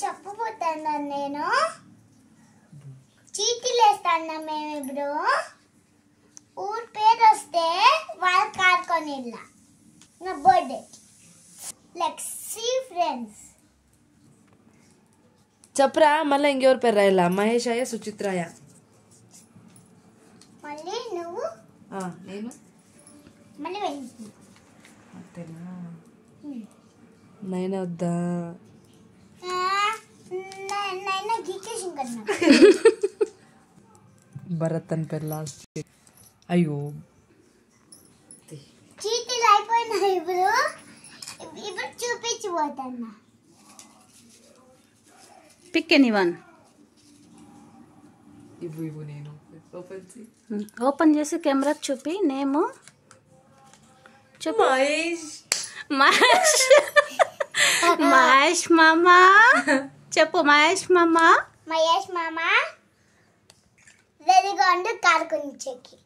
చెప్పబోతాను నేను చీటీలు వేస్తాను మేము ఇప్పుడు ఊరి పేరు వస్తే వాళ్ళ కారుకొని వెళ్ళా నా బర్త్డే లెట్స్ సీ ఫ్రెండ్స్ చెప్పరా మళ్ళీ ఇంకెవరి పేరు రాయాలా మహేషాయ సుచిత్రాయ మళ్ళీ నువ్వు నేను మళ్ళీ వెళ్ళి అంతేనా నైనా వద్దా నైనా గీకేసి కన్నా భరత్ అని పేరు లాస్ట్ అయ్యో చీటీలు అయిపోయినాయి ఇప్పుడు చూపించిపోతాను పిక్ ఎనీవన్ ఇవ్వు నేను ఓపెన్ చేసి కెమెరా చూపి నేము చెప్పు మహేష్ మహేష్ మామా చెప్పు మహేష్ మామా రెడీగా ఉండి కారుకొని చెక్కి